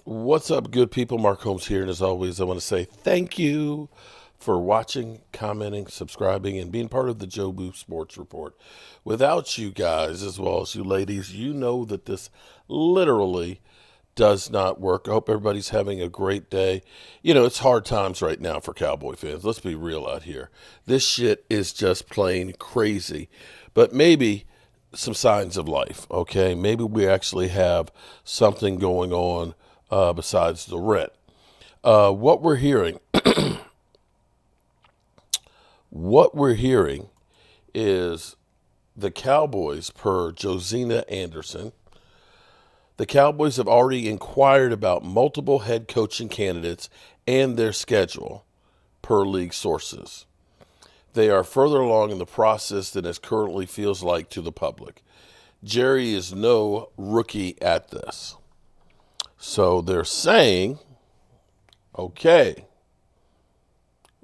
What's up, good people? Mark Holmes here, and as always, I want to say thank you for watching, commenting, subscribing, and being part of the Joe Boo Sports Report. Without you guys, as well as you ladies, you know that this literally does not work. I hope everybody's having a great day. You know, it's hard times right now for Cowboy fans. Let's be real out here. This shit is just plain crazy. But maybe some signs of life, okay? Maybe we actually have something going on besides the rent. What we're hearing is the Cowboys, per Josina Anderson, the Cowboys have already inquired about multiple head coaching candidates and their schedule, per league sources. They are further along in the process than it currently feels like to the public. Jerry is no rookie at this. So they're saying, okay,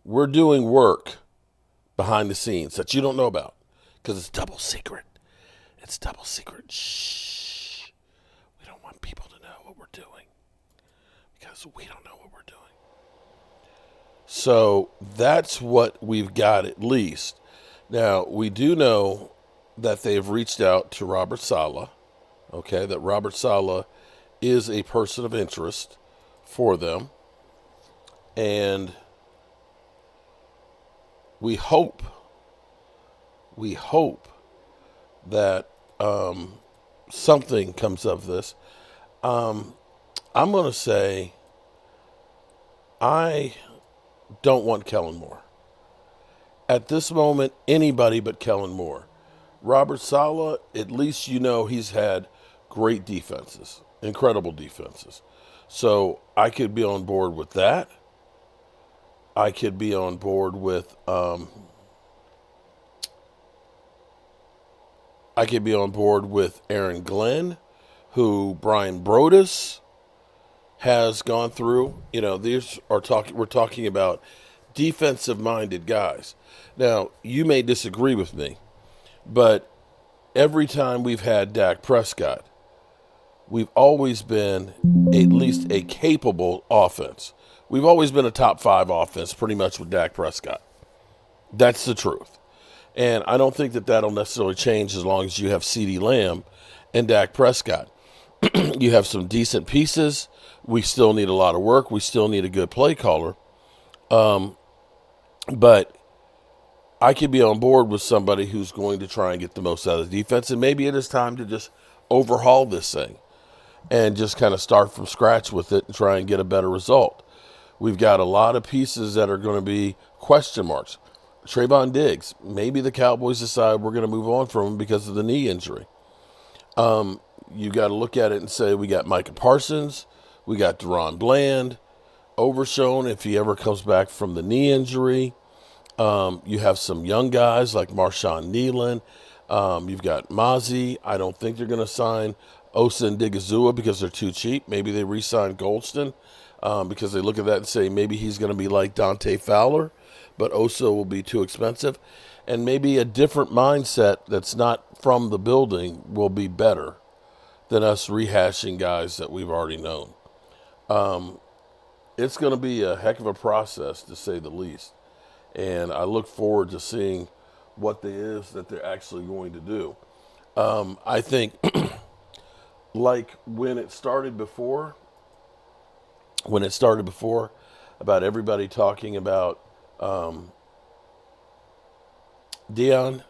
we're doing work behind the scenes that you don't know about because it's double secret. It's double secret. Shh. We don't want people to know what we're doing because we don't know what we're doing. So that's what we've got at least. Now, we do know that they've reached out to Robert Saleh, okay, that Robert Saleh is a person of interest for them. And we hope that something comes of this. I'm going to say I don't want Kellen Moore. At this moment, anybody but Kellen Moore. Robert Saleh, at least you know he's had great defenses, incredible defenses. So I could be on board with that. I could be on board with Aaron Glenn, who Brian Broaddus has gone through. You know, we're talking about defensive-minded guys. Now, you may disagree with me, but every time we've had Dak Prescott, we've always been at least a capable offense. We've always been a top 5 offense pretty much with Dak Prescott. That's the truth. And I don't think that that'll necessarily change as long as you have CeeDee Lamb and Dak Prescott. You have some decent pieces. We still need a lot of work. We still need a good play caller. But I could be on board with somebody who's going to try and get the most out of the defense. And maybe it is time to just overhaul this thing and just kind of start from scratch with it and try and get a better result. We've got a lot of pieces that are going to be question marks. Trayvon Diggs, maybe the Cowboys decide we're going to move on from him because of the knee injury. You got to look at it and say we got Micah Parsons, we got Deron Bland, Overshown if he ever comes back from the knee injury. You have some young guys like Marshawn Nealon. You've got Mozzie. I don't think they're going to sign Osa and Digazua because they're too cheap. Maybe they re-sign Goldston because they look at that and say maybe he's going to be like Dante Fowler, but Osa will be too expensive. And maybe a different mindset that's not from the building will be better than us rehashing guys that we've already known. It's going to be a heck of a process, to say the least. And I look forward to seeing what it is that they're actually going to do. I think like when it started before about everybody talking about Deion,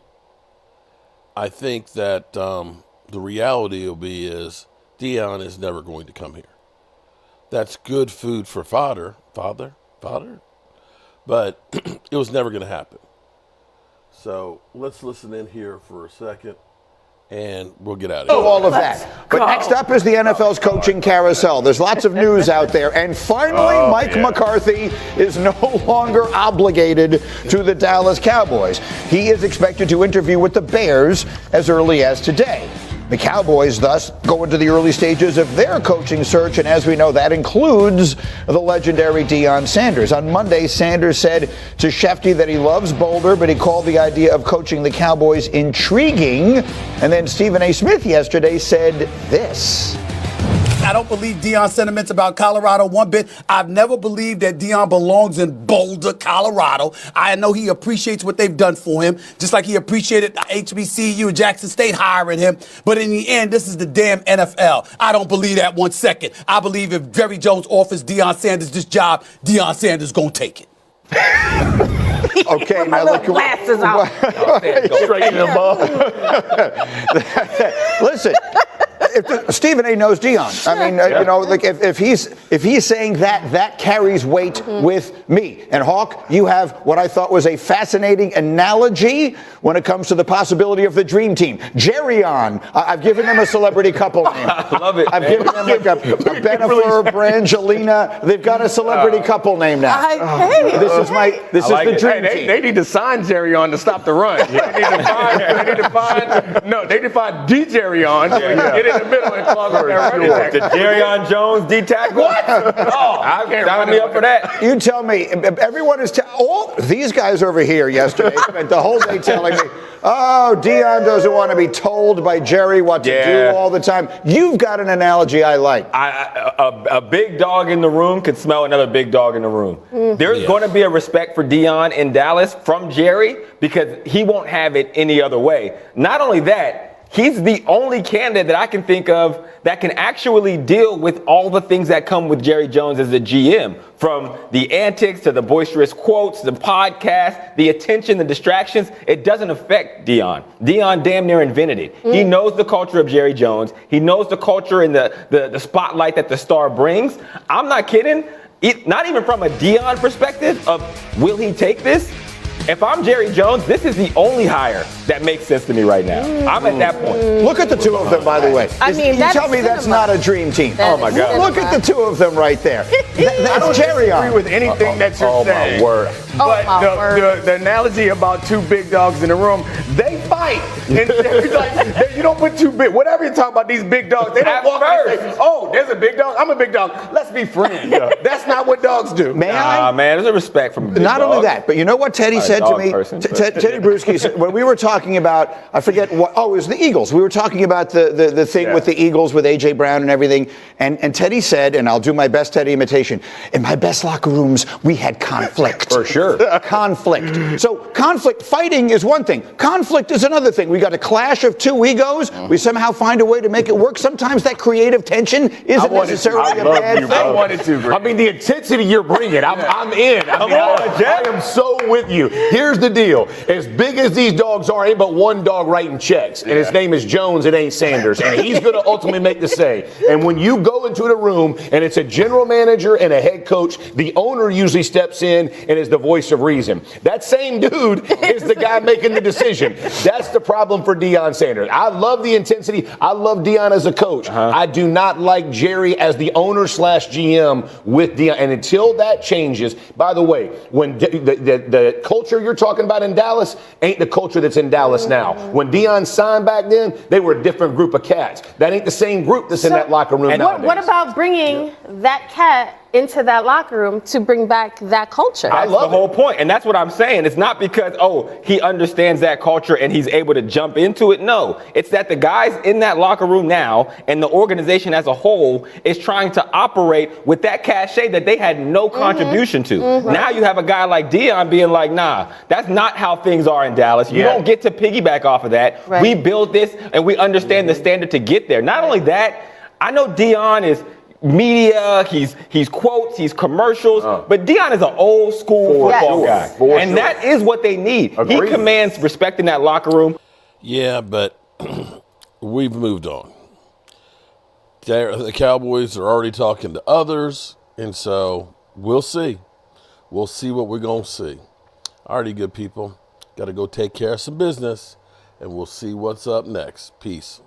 I think that the reality will be is Deion is never going to come here. That's good food for fodder, but it was never going to happen. So let's listen in here for a second, and we'll get out of here. All of that. But next up is the NFL's coaching carousel. There's lots of news out there. And finally, Mike McCarthy is no longer obligated to the Dallas Cowboys. He is expected to interview with the Bears as early as today. The Cowboys, thus, go into the early stages of their coaching search, and as we know, that includes the legendary Deion Sanders. On Monday, Sanders said to Shefty that he loves Boulder, but he called the idea of coaching the Cowboys intriguing. And then Stephen A. Smith yesterday said this. I don't believe Deion's sentiments about Colorado one bit. I've never believed that Deion belongs in Boulder, Colorado. I know he appreciates what they've done for him, just like he appreciated HBCU and Jackson State hiring him. But in the end, this is the damn NFL. I don't believe that 1 second. I believe if Jerry Jones offers Deion Sanders this job, Deion Sanders gonna take it. Okay, now look. Glasses out. Straighten them up. Listen. Stephen A. knows Deion. I mean, you know, like if he's saying that carries weight with me. And Hawk, you have what I thought was a fascinating analogy when it comes to the possibility of the dream team. Jerry on. I've given them a celebrity couple name. Love it. I've given them like a Benifer, Brangelina. They've got a celebrity couple name now. This is the dream team. They need to sign Jerry on to stop the run. They need to find D. Jerry on. Get in the middle and clog up that running back. The Jerryon Jones D tackle. What? I can't sign me up for that. You tell me. Everyone is all these guys over here yesterday spent the whole day telling me, oh, Deion doesn't want to be told by Jerry what to do all the time. You've got an analogy I like. A big dog in the room can smell another big dog in the room. There's going to be a respect for Deion in Dallas from Jerry because he won't have it any other way. Not only that, he's the only candidate that I can think of that can actually deal with all the things that come with Jerry Jones as a GM, from the antics to the boisterous quotes, the podcast, the attention, the distractions. It doesn't affect Deion. Deion damn near invented it. He knows the culture of Jerry Jones. He knows the culture and the spotlight that the star brings. I'm not kidding. Not even from a Deion perspective of will he take this? If I'm Jerry Jones, this is the only hire that makes sense to me right now. I'm at that point. Look at the two of them, by the way. You tell me that's not a dream team. Oh, my God. Look at the two of them right there. That's Jerry on. I don't agree with anything that you're saying. My word. But the analogy about two big dogs in the room, they fight. And like, you don't put two big, whatever you're talking about, these big dogs, they don't walk and say, oh, there's a big dog, I'm a big dog, let's be friends. That's not what dogs do. Man, there's a respect from a big not dog. only that, but you know what Teddy said to me? Teddy Bruschi said, when we were talking about, I forget what, it was the Eagles. We were talking about the thing with the Eagles with A.J. Brown and everything. And Teddy said, and I'll do my best Teddy imitation, in my best locker rooms, we had conflict. For sure. Conflict. So conflict, fighting is one thing. Conflict is another thing. We got a clash of two egos. We somehow find a way to make it work. Sometimes that creative tension isn't necessarily a bad thing. I wanted to. I mean, the intensity you're bringing, I'm in. I am so with you. Here's the deal. As big as these dogs are, ain't but one dog writing checks, and his name is Jones, it ain't Sanders, and he's going to ultimately make the say. And when you go into the room and it's a general manager and a head coach, the owner usually steps in and is the voice of reason. That same dude is the guy making the decision. That's the problem for Deion Sanders. I love the intensity. I love Deion as a coach. I do not like Jerry as the owner / GM with Deion. And until that changes, by the way, when the culture you're talking about in Dallas ain't the culture that's in Dallas now. When Deion signed back then, they were a different group of cats. That ain't the same group that's in that locker room nowadays. What about bringing that cat into that locker room to bring back that culture? That's the whole point. And that's what I'm saying. It's not because, he understands that culture and he's able to jump into it. No, it's that the guys in that locker room now and the organization as a whole is trying to operate with that cachet that they had no contribution to. Now you have a guy like Deion being like, nah, that's not how things are in Dallas. You don't get to piggyback off of that. Right. We built this and we understand the standard to get there. Not only that, I know Deion is media, he's quotes, he's commercials, but Deion is an old school football guy. And that is what they need. Agreed. He commands respect in that locker room. Yeah, but we've moved on. The Cowboys are already talking to others, and so we'll see. We'll see what we're going to see. Alrighty, good people. Got to go take care of some business, and we'll see what's up next. Peace.